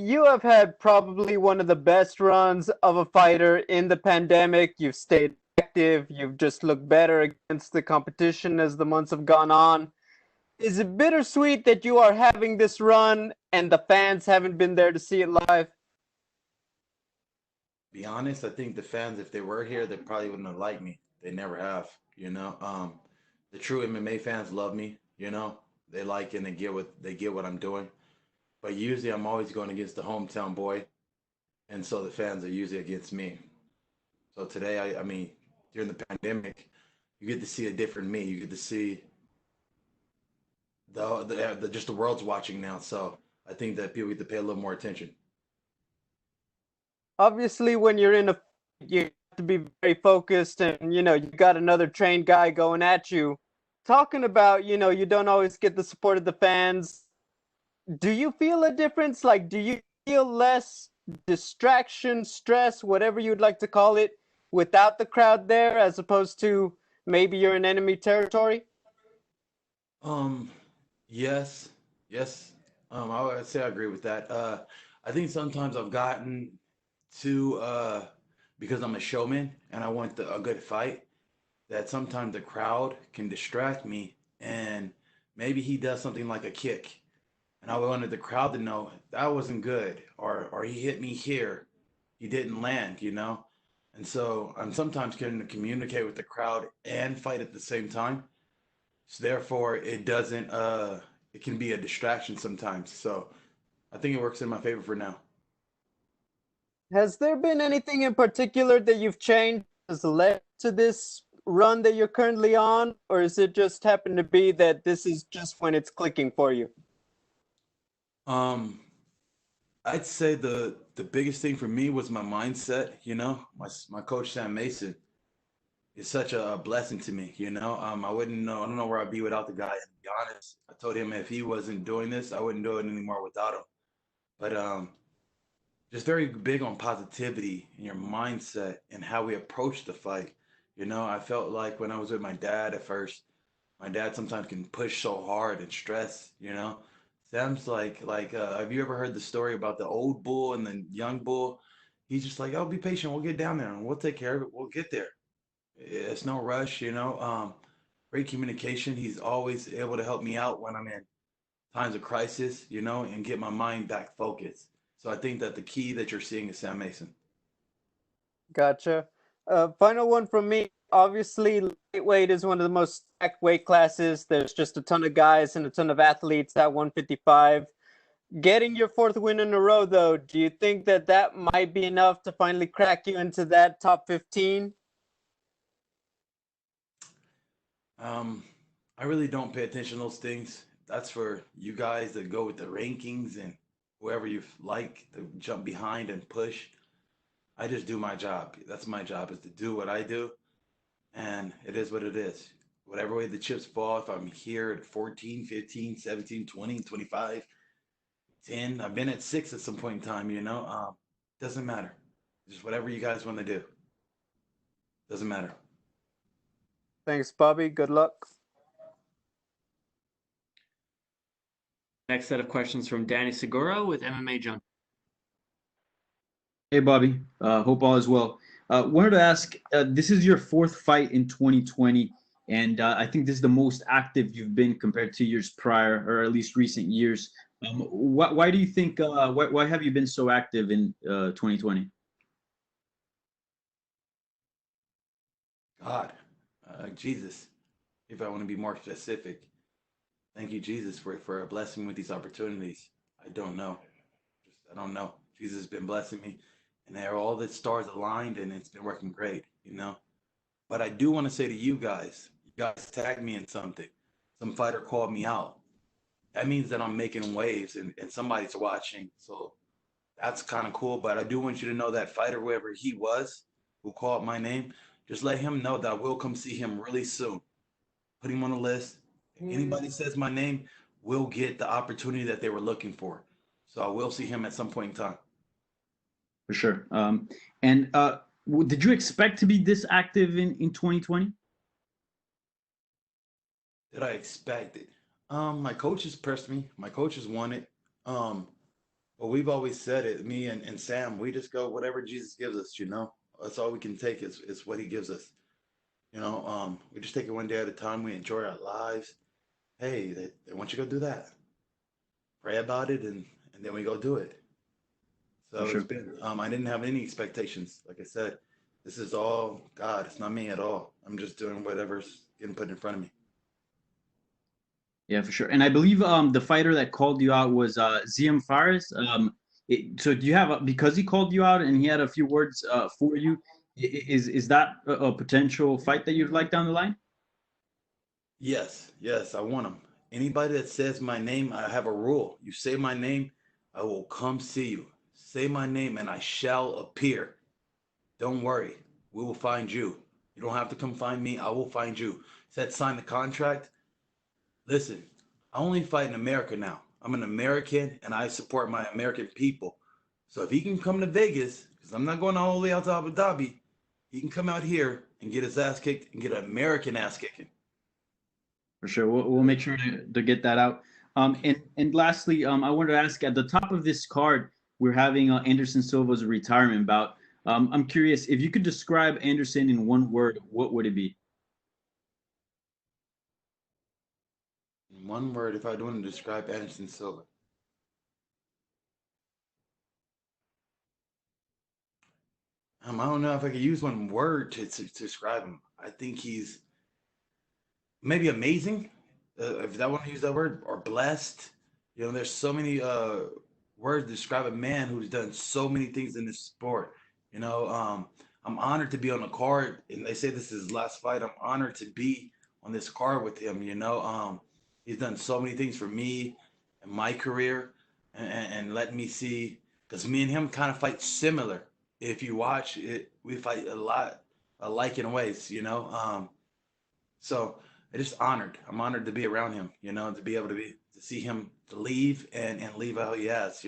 you have had probably one of the best runs of a fighter in the pandemic. You've stayed active. You've just looked better against the competition as the months have gone on. Is it bittersweet that you are having this run and the fans haven't been there to see it live? Be honest, I think the fans, if they were here, they probably wouldn't have liked me. They never have, you know. The true MMA fans love me, you know. They like and they get what I'm doing. But usually I'm always going against the hometown boy, and so the fans are usually against me. So today, I mean, during the pandemic, you get to see a different me. You get to see the just the world's watching now. So I think that people get to pay a little more attention. Obviously, when you're in a fight, you have to be very focused, and you got another trained guy going at you. Talking about, you don't always get the support of the fans. Do you feel a difference? Like, do you feel less distraction, stress, whatever you'd like to call it, without the crowd there, as opposed to maybe you're in enemy territory? Um, yes, yes. I would say I agree with that. I think sometimes I've gotten too because I'm a showman and I want a good fight, that sometimes the crowd can distract me and maybe he does something like a kick and I wanted the crowd to know that wasn't good, or he hit me here, he didn't land, you know. And so I'm sometimes getting to communicate with the crowd and fight at the same time. So therefore, it can be a distraction sometimes. So I think it works in my favor for now. Has there been anything in particular that you've changed has led to this run that you're currently on, or is it just happened to be that this is just when it's clicking for you? Um, I'd say the biggest thing for me was my mindset. You know, my coach Sam Mason is such a blessing to me. You know, I wouldn't know. I don't know where I'd be without the guy. And to be honest, I told him if he wasn't doing this, I wouldn't do it anymore without him. But just very big on positivity and your mindset and how we approach the fight. You know, I felt like when I was with my dad at first, my dad sometimes can push so hard and stress. You know, Sam's have you ever heard the story about the old bull and the young bull? He's just like, oh, be patient. We'll get down there and we'll take care of it. We'll get there. It's no rush. You know, great communication. He's always able to help me out when I'm in times of crisis, you know, and get my mind back focused. So I think that the key that you're seeing is Sam Mason. Gotcha. Final one from me. Obviously, lightweight is one of the most stacked weight classes. There's just a ton of guys and a ton of athletes at 155. Getting your fourth win in a row, though, do you think that that might be enough to finally crack you into that top 15? Um, I really don't pay attention to those things. That's for you guys that go with the rankings and whoever you like to jump behind and push. I just do my job. That's my job, is to do what I do, and it is what it is. Whatever way the chips fall, if I'm here at 14, 15, 17, 20, 25, 10, I've been at 6 at some point in time, you know. Doesn't matter. Just whatever you guys want to do. Doesn't matter. Thanks, Bobby. Good luck. Next set of questions from Danny Segura with MMA Junk. Hey, Bobby. Hope all is well. Wanted to ask, this is your fourth fight in 2020, and I think this is the most active you've been compared to years prior, or at least recent years. Why do you think, why have you been so active in 2020? God, Jesus, if I want to be more specific, thank you, Jesus, for a blessing with these opportunities. I don't know. Just, I don't know. Jesus has been blessing me, and there all the stars aligned, and it's been working great, you know. But I do want to say to you guys tagged me in something. Some fighter called me out. That means that I'm making waves and somebody's watching. So that's kind of cool. But I do want you to know that fighter, whoever he was, who called my name, just let him know that I will come see him really soon. Put him on the list. If anybody says my name, will get the opportunity that they were looking for. So I will see him at some point in time. For sure. And did you expect to be this active in 2020? Did I expect it? My coaches pressed me. My coaches wanted. But Well, we've always said it, me and Sam, we just go whatever Jesus gives us, That's all we can take is what he gives us. We just take it one day at a time. We enjoy our lives. Hey, they want you to go do that. Pray about it, and then we go do it. So Sure. it's been, I didn't have any expectations. Like I said, this is all God. It's not me at all. I'm just doing whatever's getting put in front of me. Yeah, for sure. And I believe the fighter that called you out was Ziam Fares. So do you have because he called you out and he had a few words for you? Is that a potential fight that you'd like down the line? Yes, yes, I want them. Anybody that says my name, I have a rule. You say my name, I will come see you. Say my name, and I shall appear. Don't worry, we will find you. You don't have to come find me. I will find you. Said sign the contract. Listen, I only fight in America now. I'm an American and I support my American people. So if he can come to Vegas, because I'm not going all the way out to Abu Dhabi, he can come out here and get his ass kicked and get an American ass kicking. For sure. We'll make sure to get that out. And lastly, I wanted to ask at the top of this card, we're having Anderson Silva's retirement bout. I'm curious if you could describe Anderson in one word, what would it be? In one word, if I want to describe Anderson Silva, I don't know if I could use one word to describe him. I think he's maybe amazing, if I want to use that word, or blessed. There's so many words to describe a man who's done so many things in this sport. I'm honored to be on the card, and they say this is his last fight. I'm honored to be on this card with him. He's done so many things for me and my career, and let me see, because me and him kind of fight similar. If you watch it, we fight a lot alike in ways. So I just honored. I'm honored to be around him, to be able to see him to leave and leave how he has.